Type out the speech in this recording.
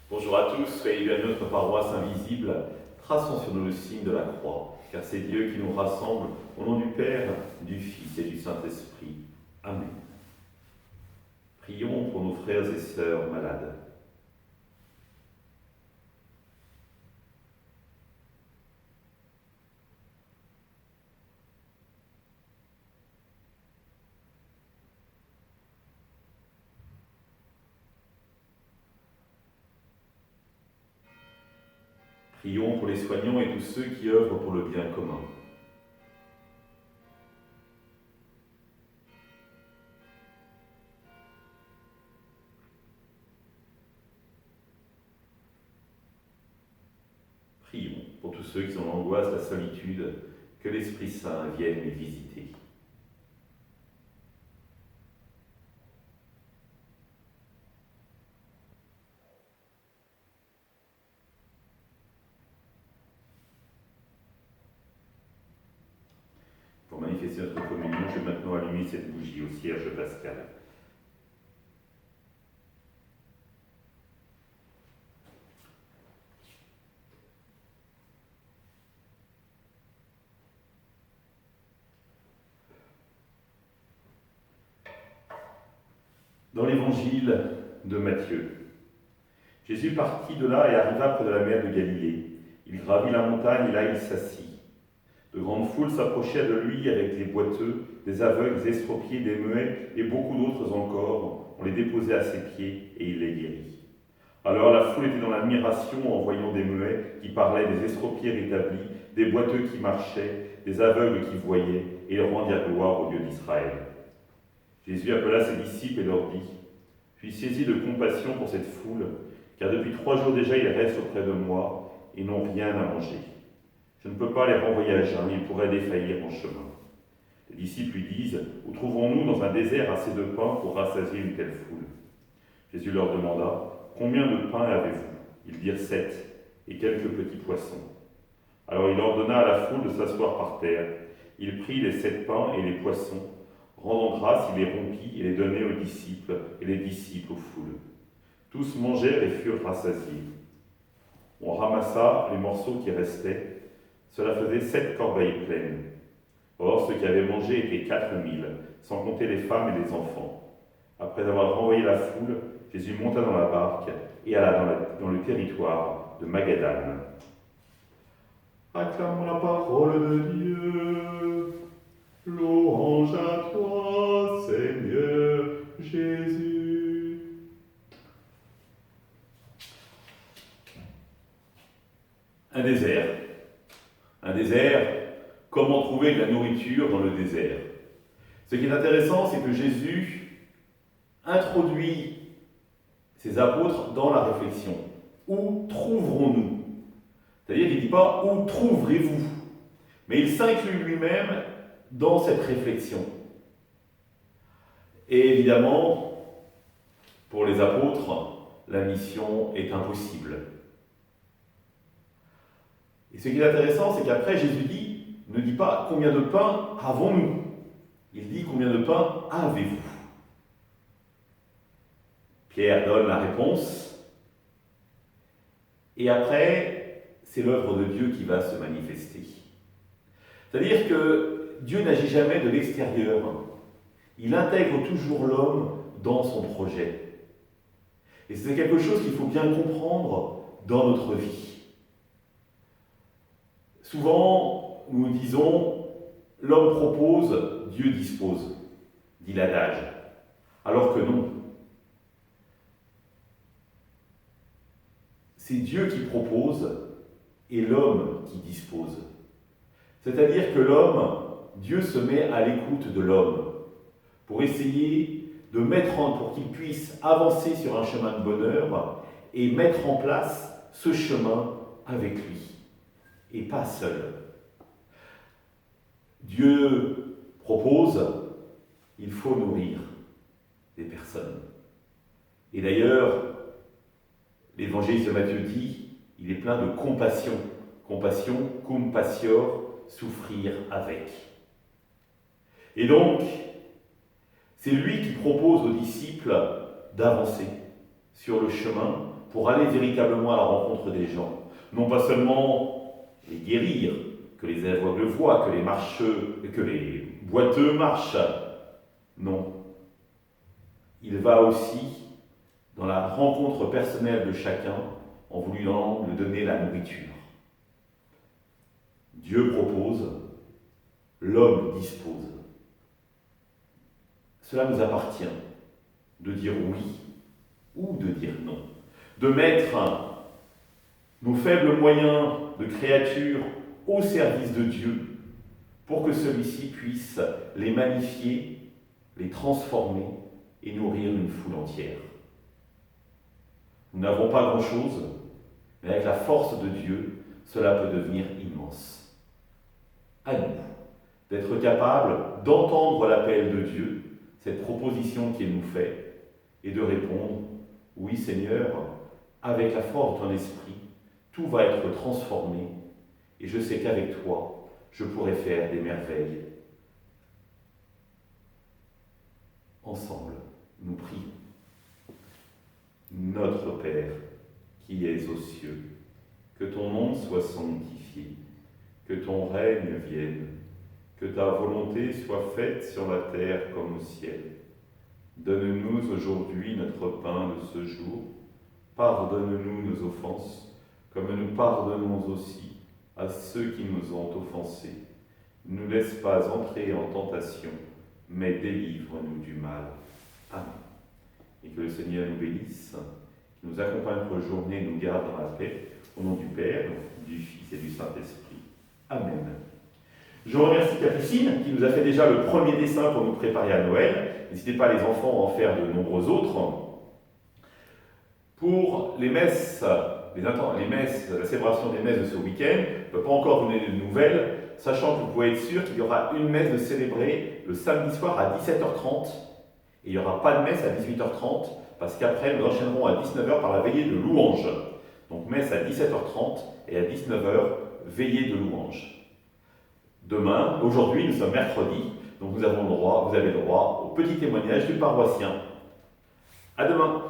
Bonjour à tous, soyez bienvenus à notre paroisse invisible. Traçons sur nous le signe de la croix, car c'est Dieu qui nous rassemble au nom du Père, du Fils et du Saint-Esprit. Amen. Prions pour nos frères et sœurs malades. Prions pour les soignants et tous ceux qui œuvrent pour le bien commun. Prions pour tous ceux qui sont en angoisse, la solitude, que l'Esprit Saint vienne les visiter. Pour manifester notre communion, je vais maintenant allumer cette bougie au cierge pascal. Dans l'évangile de Matthieu, Jésus partit de là et arriva près de la mer de Galilée. Il gravit la montagne et là il s'assit. De grandes foules s'approchaient de lui avec les boiteux, des aveugles, des estropiés, des muets et beaucoup d'autres encore. On les déposait à ses pieds et il les guérit. Alors la foule était dans l'admiration en voyant des muets qui parlaient, des estropiés rétablis, des boiteux qui marchaient, des aveugles qui voyaient, et ils rendirent gloire au Dieu d'Israël. Jésus appela ses disciples et leur dit : « Je suis saisi de compassion pour cette foule, car depuis 3 jours déjà ils restent auprès de moi et n'ont rien à manger. Je ne peux pas les renvoyer à jeun, ils pourraient défaillir en chemin. » Les disciples lui disent : « Où trouvons-nous dans un désert assez de pain pour rassasier une telle foule ?» Jésus leur demanda : « Combien de pains avez-vous » Ils dirent : « 7, et quelques petits poissons. » Alors il ordonna à la foule de s'asseoir par terre. Il prit les 7 pains et les poissons, rendant grâce, il les rompit et les donnait aux disciples, et les disciples aux foules. Tous mangèrent et furent rassasiés. On ramassa les morceaux qui restaient. Cela faisait 7 corbeilles pleines. Or, ceux qui avaient mangé étaient 4000, sans compter les femmes et les enfants. Après avoir renvoyé la foule, Jésus monta dans la barque et alla dans le territoire de Magadane. Acclamons la parole de Dieu. Louange à toi, Seigneur Jésus. Un désert. Un désert, comment trouver de la nourriture dans le désert ? Ce qui est intéressant, c'est que Jésus introduit ses apôtres dans la réflexion. Où trouverons-nous ? C'est-à-dire qu'il ne dit pas où trouverez-vous, mais il s'inclut lui-même dans cette réflexion. Et évidemment, pour les apôtres, la mission est impossible. Et ce qui est intéressant, c'est qu'après Jésus ne dit pas combien de pain avons-nous, il dit combien de pain avez-vous. Pierre donne la réponse, et après, c'est l'œuvre de Dieu qui va se manifester. C'est-à-dire que Dieu n'agit jamais de l'extérieur. Il intègre toujours l'homme dans son projet. Et c'est quelque chose qu'il faut bien comprendre dans notre vie. Souvent, nous disons « l'homme propose, Dieu dispose », dit l'adage. Alors que non. C'est Dieu qui propose et l'homme qui dispose. C'est-à-dire que l'homme, Dieu se met à l'écoute de l'homme pour essayer de pour qu'il puisse avancer sur un chemin de bonheur et mettre en place ce chemin avec lui, et pas seul. Dieu propose, il faut nourrir des personnes. Et d'ailleurs, l'évangéliste de Matthieu dit, il est plein de compassion. Compassion, cum patior, souffrir avec. Et donc, c'est lui qui propose aux disciples d'avancer sur le chemin pour aller véritablement à la rencontre des gens. Non pas seulement les guérir, que les aveugles voient, que les boiteux marchent. Non. Il va aussi dans la rencontre personnelle de chacun en voulant lui donner la nourriture. Dieu propose, l'homme dispose. Cela nous appartient de dire oui ou de dire non, de mettre nos faibles moyens de créature au service de Dieu pour que celui-ci puisse les magnifier, les transformer et nourrir une foule entière. Nous n'avons pas grand-chose, mais avec la force de Dieu, cela peut devenir immense. À nous d'être capables d'entendre l'appel de Dieu, cette proposition qu'il nous fait, et de répondre « Oui Seigneur, avec la force de ton esprit, tout va être transformé, et je sais qu'avec toi, je pourrai faire des merveilles. » Ensemble, nous prions. Notre Père, qui es aux cieux, que ton nom soit sanctifié, que ton règne vienne, que ta volonté soit faite sur la terre comme au ciel. Donne-nous aujourd'hui notre pain de ce jour. Pardonne-nous nos offenses, comme nous pardonnons aussi à ceux qui nous ont offensés. Ne nous laisse pas entrer en tentation, mais délivre-nous du mal. Amen. Et que le Seigneur nous bénisse, qu'il nous accompagne pour la journée et nous garde dans la paix. Au nom du Père, du Fils et du Saint-Esprit. Amen. Je remercie Capucine qui nous a fait déjà le premier dessin pour nous préparer à Noël. N'hésitez pas les enfants à en faire de nombreux autres. Pour les messes, la célébration des messes de ce week-end, je ne peux pas encore donner de nouvelles, sachant que vous pouvez être sûr qu'il y aura une messe de célébrer le samedi soir à 17h30 et il n'y aura pas de messe à 18h30 parce qu'après nous enchaînerons à 19h par la veillée de louange. Donc messe à 17h30 et à 19h, veillée de louange. Demain, aujourd'hui, nous sommes mercredi, donc vous avez le droit au petit témoignage du paroissien. À demain.